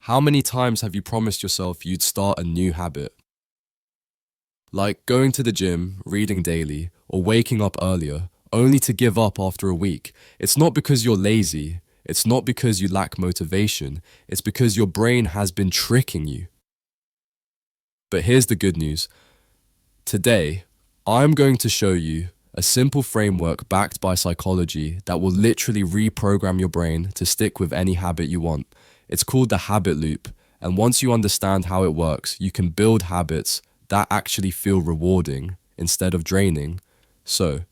How many times have you promised yourself you'd start a new habit? Like going to the gym, reading daily, or waking up earlier, only to give up after a week. It's not because you're lazy. It's not because you lack motivation. It's because your brain has been tricking you. But here's the good news. Today, I'm going to show you a simple framework backed by psychology that will literally reprogram your brain to stick with any habit you want. It's called the habit loop, and once you understand how it works, you can build habits that actually feel rewarding instead of draining. So,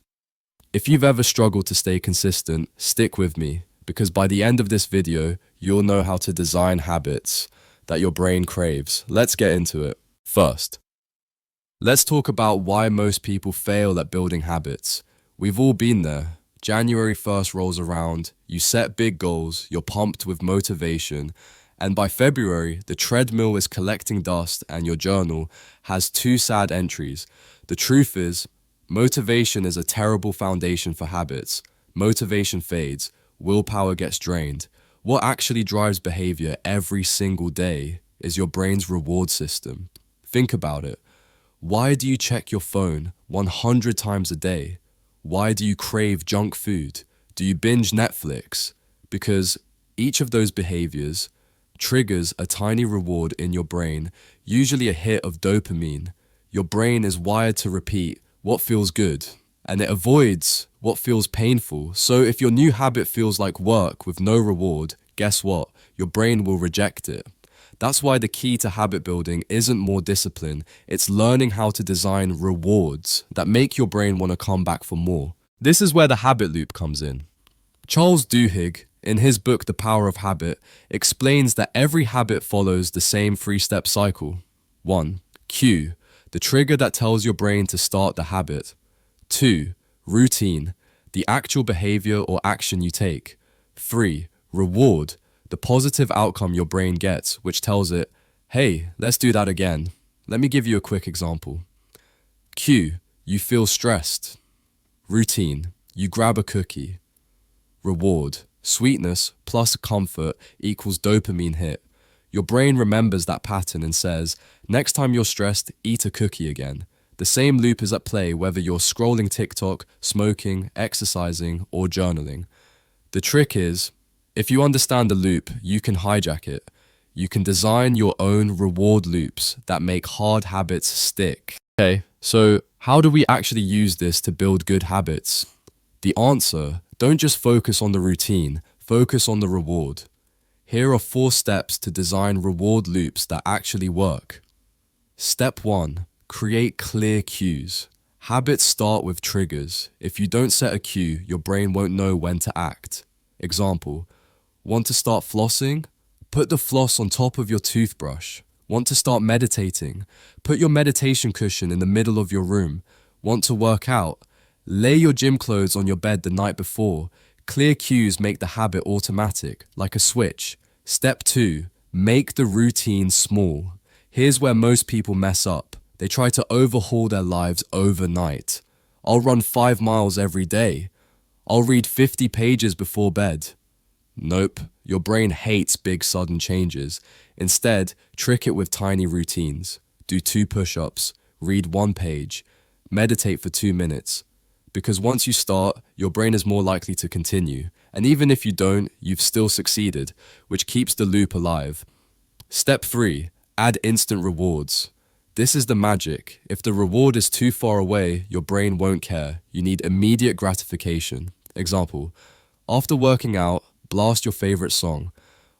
if you've ever struggled to stay consistent, stick with me, because by the end of this video, you'll know how to design habits that your brain craves. Let's get into it. First, let's talk about why most people fail at building habits. We've all been there. January 1st rolls around, you set big goals, you're pumped with motivation, and by February, the treadmill is collecting dust and your journal has 2 sad entries. The truth is, motivation is a terrible foundation for habits. Motivation fades, willpower gets drained. What actually drives behavior every single day is your brain's reward system. Think about it. Why do you check your phone 100 times a day? Why do you crave junk food? Do you binge Netflix? Because each of those behaviors triggers a tiny reward in your brain, usually a hit of dopamine. Your brain is wired to repeat what feels good, and it avoids what feels painful. So if your new habit feels like work with no reward, guess what? Your brain will reject it. That's why the key to habit building isn't more discipline, it's learning how to design rewards that make your brain want to come back for more. This is where the habit loop comes in. Charles Duhigg, in his book The Power of Habit, explains that every habit follows the same 3-step cycle. 1. Cue, the trigger that tells your brain to start the habit. 2. Routine, the actual behavior or action you take. 3. Reward, the positive outcome your brain gets, which tells it, hey, let's do that again. Let me give you a quick example. Cue, you feel stressed. Routine, you grab a cookie. Reward, sweetness plus comfort equals dopamine hit. Your brain remembers that pattern and says, next time you're stressed, eat a cookie again. The same loop is at play whether you're scrolling TikTok, smoking, exercising, or journaling. The trick is, if you understand the loop, you can hijack it. You can design your own reward loops that make hard habits stick. Okay, so how do we actually use this to build good habits? The answer, don't just focus on the routine, focus on the reward. Here are 4 steps to design reward loops that actually work. Step 1, create clear cues. Habits start with triggers. If you don't set a cue, your brain won't know when to act. Example, want to start flossing? Put the floss on top of your toothbrush. Want to start meditating? Put your meditation cushion in the middle of your room. Want to work out? Lay your gym clothes on your bed the night before. Clear cues make the habit automatic, like a switch. Step 2, make the routine small. Here's where most people mess up. They try to overhaul their lives overnight. I'll run 5 miles every day. I'll read 50 pages before bed. Nope, your brain hates big sudden changes. Instead, trick it with tiny routines. Do 2 push-ups, read 1 page, meditate for 2 minutes. Because once you start, your brain is more likely to continue. And even if you don't, you've still succeeded, which keeps the loop alive. Step 3, add instant rewards. This is the magic. If the reward is too far away, your brain won't care. You need immediate gratification. Example, after working out, blast your favorite song.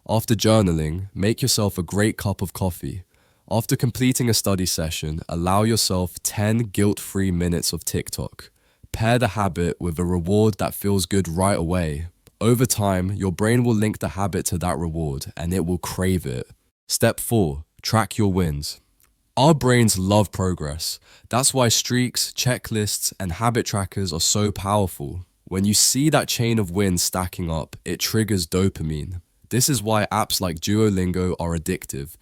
After journaling, make yourself a great cup of coffee. After completing a study session, allow yourself 10 guilt-free minutes of TikTok. Pair the habit with a reward that feels good right away. Over time, your brain will link the habit to that reward and it will crave it. Step 4, track your wins. Our brains love progress. That's why streaks, checklists, and habit trackers are so powerful. When you see that chain of wins stacking up, it triggers dopamine. This is why apps like Duolingo are addictive.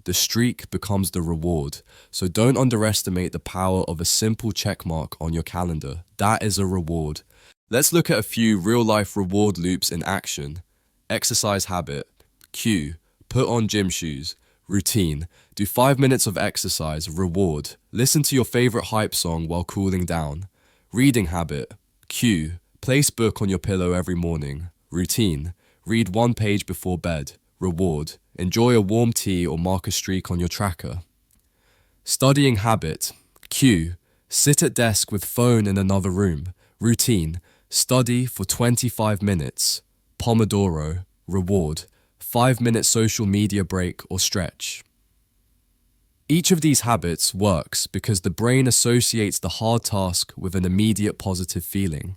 The streak becomes the reward. So don't underestimate the power of a simple checkmark on your calendar. That is a reward. Let's look at a few real-life reward loops in action. Exercise habit. Cue. Put on gym shoes. Routine. Do 5 minutes of exercise. Reward. Listen to your favorite hype song while cooling down. Reading habit. Cue. Place book on your pillow every morning. Routine. Read 1 page before bed. Reward. Enjoy a warm tea or mark a streak on your tracker. Studying habit. Cue. Sit at desk with phone in another room. Routine. Study for 25 minutes. Pomodoro. Reward. 5-minute social media break or stretch. Each of these habits works because the brain associates the hard task with an immediate positive feeling.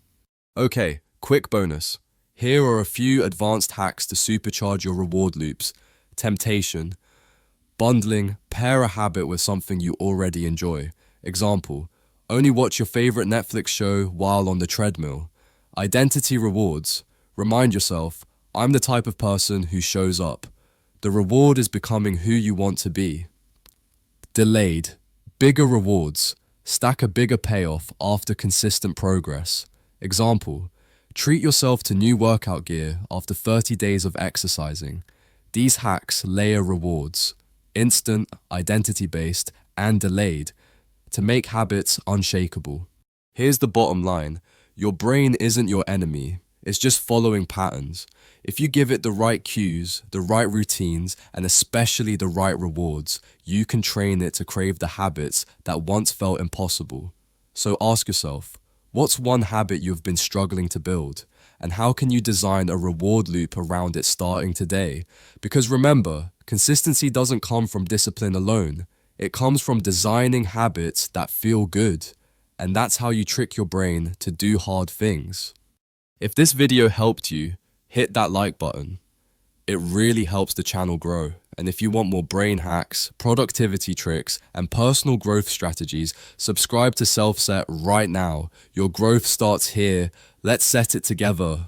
Okay, quick bonus. Here are a few advanced hacks to supercharge your reward loops. Temptation. Bundling. Pair a habit with something you already enjoy. Example. Only watch your favorite Netflix show while on the treadmill. Identity rewards. Remind yourself, I'm the type of person who shows up. The reward is becoming who you want to be. Delayed. Bigger rewards. Stack a bigger payoff after consistent progress. Example. Treat yourself to new workout gear after 30 days of exercising. These hacks layer rewards, instant, identity-based, and delayed, to make habits unshakable. Here's the bottom line. Your brain isn't your enemy. It's just following patterns. If you give it the right cues, the right routines, and especially the right rewards, you can train it to crave the habits that once felt impossible. So ask yourself, what's one habit you've been struggling to build? And how can you design a reward loop around it starting today? Because remember, consistency doesn't come from discipline alone. It comes from designing habits that feel good. And that's how you trick your brain to do hard things. If this video helped you, hit that like button. It really helps the channel grow. And if you want more brain hacks, productivity tricks, and personal growth strategies, subscribe to SelfSet right now. Your growth starts here. Let's set it together.